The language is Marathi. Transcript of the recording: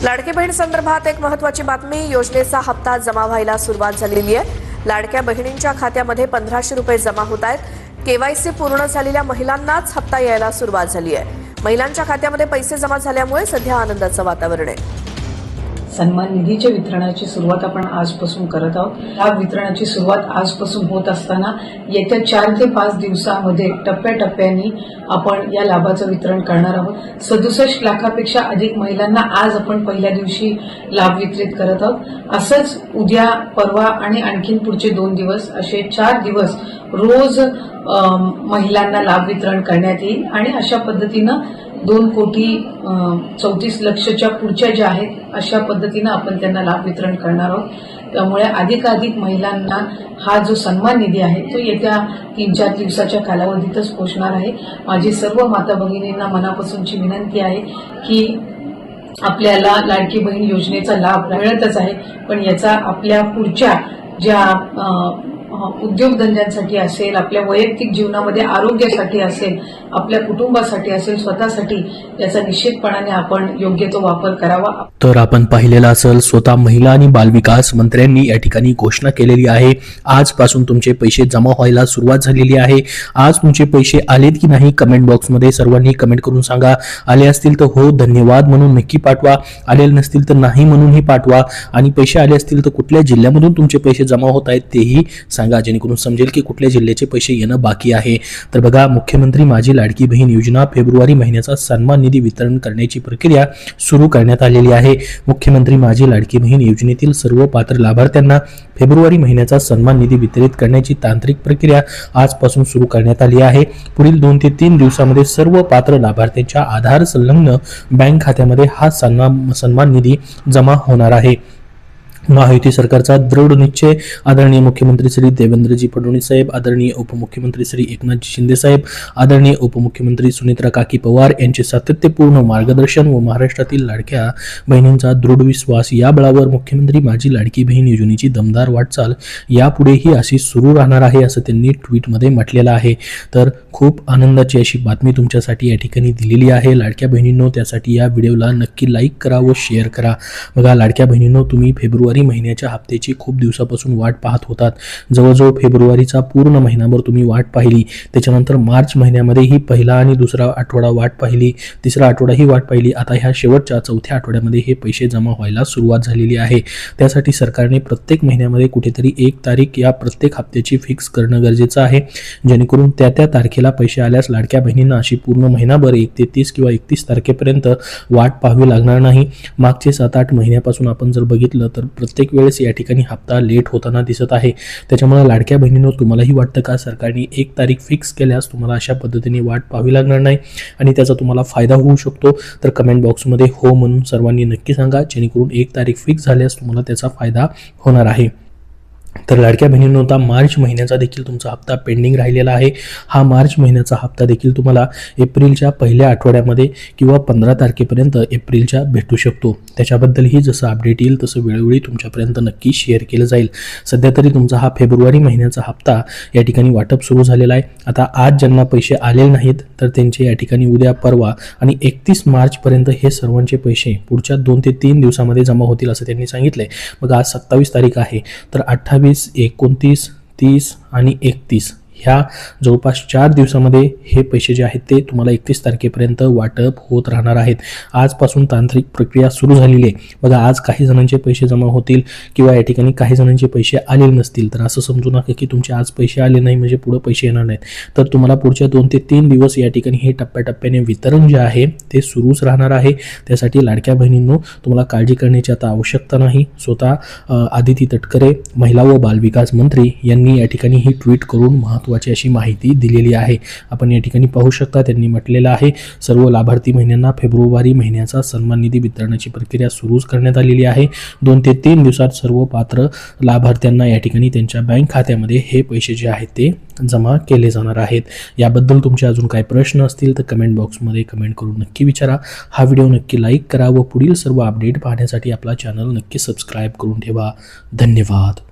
लाडकी बहीण संदर्भात एक महत्त्वाची बातमी। योजनेचा हप्ता जमा व्हायला सुरुवात झालेली आहे। लाडक्या बहिणींच्या खात्यामध्ये 1500 रुपये जमा होत आहेत। केवायसी पूर्ण झालेल्या महिलांनाच हप्ता यायला सुरुवात झाली आहे। महिलांच्या खात्यामध्ये पैसे जमा झाल्यामुळे सध्या आनंदाचं वातावरण आहे। सन्मान निधीच्या वितरणाची सुरुवात आपण आजपासून करत आहोत। या वितरणाची सुरुवात आजपासून होत असताना येत्या 4 ते 5 दिवसांमध्ये टप्प्याटप्प्याने आपण या लाभाचं वितरण करणार आहोत। 67 लाखापेक्षा अधिक महिलांना आज आपण पहिल्या दिवशी लाभ वितरित करत आहोत। असंच उद्या, परवा आणि आणखीन पुढचे 2 दिवस असे 4 दिवस रोज महिलांना लाभ वितरण करण्यात येईल आणि अशा पद्धतीनं 2,34,00,000च्या पुढच्या ज्या आहेत अशा पद्धतीनं आपण त्यांना लाभ वितरण करणार आहोत। त्यामुळे अधिकाधिक महिलांना हा जो सन्मान निधी आहे तो येत्या 3-4 दिवसाच्या कालावधीतच पोहोचणार आहे। माझी सर्व माता भगिनींना मनापासूनची विनंती आहे की आपल्याला लाडकी बहीण योजनेचा लाभ मिळतच आहे, पण याचा आपल्या पुढच्या ज्या उद्योगधंद्यांसाठी असेल, आपल्या वैयक्तिक जीवनामध्ये आरोग्यासाठी असेल, आपल्या कुटुंबासाठी असेल, स्वतःसाठी याचा निश्चितपणाने आपण योग्य तो वापर करावा। तर आपण पाहिलेला असेल, स्वतः महिला आणि बालविकास मंत्र्यांनी या ठिकाणी घोषणा केलेली आहे। आजपासून तुमचे पैसे जमा व्हायला सुरुवात झालेली आहे। आज तुमचे पैसे आलेत की नाही कमेंट बॉक्समध्ये सर्वांनी कमेंट करून सांगा। आले असतील तर हो धन्यवाद म्हणून नक्की पाठवा, आलेले नसतील तर नाही म्हणूनही पाठवा आणि पैसे आले असतील तर कुठल्या जिल्ह्यामधून तुमचे पैसे जमा होत आहेत तेही सांगा, जेणेकरून समजेल की कुठल्या जिल्ह्याचे पैसे येणं बाकी आहे। तर बघा, मुख्यमंत्री माझी लाडकी बहीण योजना फेब्रुवारी महिन्याचा सन्मान निधी वितरण करण्याची प्रक्रिया सुरू करण्यात आलेली आहे। मुख्यमंत्री माझी लाडकी बहीण योजनेतील सर्व पात्र लाभार्थ्यांना फेब्रुवारी महिन्याचा सन्मान निधी वितरित करण्याची तांत्रिक प्रक्रिया आजपासून सुरू करण्यात आली आहे। पुढील 2 ते 3 दिवसांमध्ये सर्व पात्र लाभार्थ्यांच्या आधार संलग्न बँक खात्यामध्ये हा सन्मान निधी जमा होणार आहे। महायुती सरकारचा दृढ निश्चय आदरणीय मुख्यमंत्री श्री देवेंद्रजी फडणवीस साहेब, आदरणीय उपमुख्यमंत्री श्री एकनाथजी शिंदे साहेब, आदरणीय उपमुख्यमंत्री सुनेत्रा काकी पवार यांचे सातत्यपूर्ण मार्गदर्शन व महाराष्ट्रातील लाडक्या बहिणींचा दृढ विश्वास या बळावर मुख्यमंत्री माझी लाडकी बहीण योजनेची दमदार वाटचाल यापुढेही अशी सुरू राहणार आहे, असं त्यांनी ट्विटमध्ये म्हटलेलं आहे। तर खूप आनंदाची अशी बातमी तुमच्यासाठी या ठिकाणी दिलेली आहे। लाडक्या बहिणींनो, त्यासाठी या व्हिडिओला नक्की लाईक करा व शेअर करा। बघा लाडक्या बहिणींनो, तुम्ही फेब्रुवारी महिन्याच्या हप्त्याची खूप दिवसापासून वाट पाहत होतात। जवळजवळ फेब्रुवारीचा पूर्ण महिनाभर तुम्ही वाट पाहिली, त्याच्यानंतर मार्च महिन्यामध्येही पहिला आणि दुसरा आठवडा वाट पाहिली, तिसरा आठवडाही वाट पाहिली। आता ह्या शेवटच्या 4थ्या आठवड्यामध्ये हे पैसे जमा व्हायला सुरुवात झालेली आहे। त्यासाठी सरकारने प्रत्येक महिन्यामध्ये कुठेतरी 1 तारीख या प्रत्येक हप्त्याची फिक्स करणं गरजेचं आहे, जेणेकरून त्या तारखेला पैसे आल्यास लाडक्या बहिणींना अशी पूर्ण महिनाभर 1 ते 30 किंवा 31 तारखेपर्यंत वाट पाहावी लागणार नाही। मागचे 7-8 महिन्यापासून आपण जर बघितलं तर प्रत्येक वेळेस या ठिकाणी हप्ता लेट होताना दिसत आहे। त्याच्यामुळे लाडक्या बहिणींनो, तुम्हालाही वाटतं का सरकारने 1 तारीख फिक्स केल्यास तुम्हाला अशा पद्धतीने वाट पाहावी लागणार नाही आणि त्याचा तुम्हाला फायदा होऊ शकतो? तर कमेंट बॉक्समध्ये हो म्हणून सर्वांनी नक्की सांगा, जेणेकरून 1 तारीख फिक्स झाल्यास तुम्हाला त्याचा फायदा होणार आहे। तर लाडक्या बहिणींनो, आता मार्च महिन्याचा देखील तुमचा हप्ता पेंडिंग राहिलेला आहे। हा मार्च महिन्याचा हप्ता देखील तुम्हाला एप्रिलच्या पहिल्या आठवड्यामध्ये किंवा 15 तारखेपर्यंत एप्रिलच्या भेटू शकतो। त्याच्याबद्दलही जसं अपडेट येईल तसं वेळोवेळी तुमच्यापर्यंत नक्की शेअर केलं जाईल। सध्या तरी तुमचा हा फेब्रुवारी महिन्याचा हप्ता या ठिकाणी वाटप सुरू झालेला आहे। आता आज ज्यांना पैसे आलेले नाहीत तर त्यांचे या ठिकाणी उद्या, परवा आणि 31 मार्चपर्यंत हे सर्वांचे पैसे पुढच्या 2 ते 3 दिवसामध्ये जमा होतील असं त्यांनी सांगितलंय। मग आज 27 तारीख आहे, तर 28, 29, 30 आणि 31 ह्या जवळपास 4 दिवसामध्ये हे पैसे जे आहेत ते तुम्हाला 31 तारखेपर्यंत वाटप होत राहणार आहेत। आजपासून तांत्रिक प्रक्रिया सुरू झालेली आहे। बघा, आज काही जणांचे पैसे जमा होतील किंवा या ठिकाणी काही जणांचे पैसे आलेले नसतील, तर असं समजू नका की तुमचे आज पैसे आले नाही म्हणजे पुढे पैसे येणार नाहीत। तर तुम्हाला पुढच्या 2 ते 3 दिवस या ठिकाणी हे टप्प्याटप्प्याने वितरण जे आहे ते सुरूच राहणार आहे। त्यासाठी लाडक्या बहिणींनो, तुम्हाला काळजी करण्याची आता आवश्यकता नाही। स्वतः आदिती तटकरे, महिला व बालविकास मंत्री यांनी या ठिकाणी ही ट्विट करून महत्त्वाची अशी माहिती दिलेली आहे। आपण या ठिकाणी पाहू शकता, त्यांनी म्हटलेलं आहे, सर्व लाभार्थी महिन्यांना फेब्रुवारी महिन्याचा सन्मान निधी वितरणाची प्रक्रिया सुरू करण्यात आलेली आहे। 2 ते 3 दिवसात सर्व पात्र लाभार्थ्यांना या ठिकाणी त्यांच्या बँक खात्यामध्ये हे पैसे जे आहेत ते जमा केले जाणार आहेत। याबद्दल तुमचे अजून काही प्रश्न असतील तर कमेंट बॉक्समध्ये कमेंट करून नक्की विचारा। हा व्हिडिओ नक्की लाईक करा व पुढील सर्व अपडेट पाहण्यासाठी आपला चॅनल नक्की सबस्क्राईब करून ठेवा। धन्यवाद।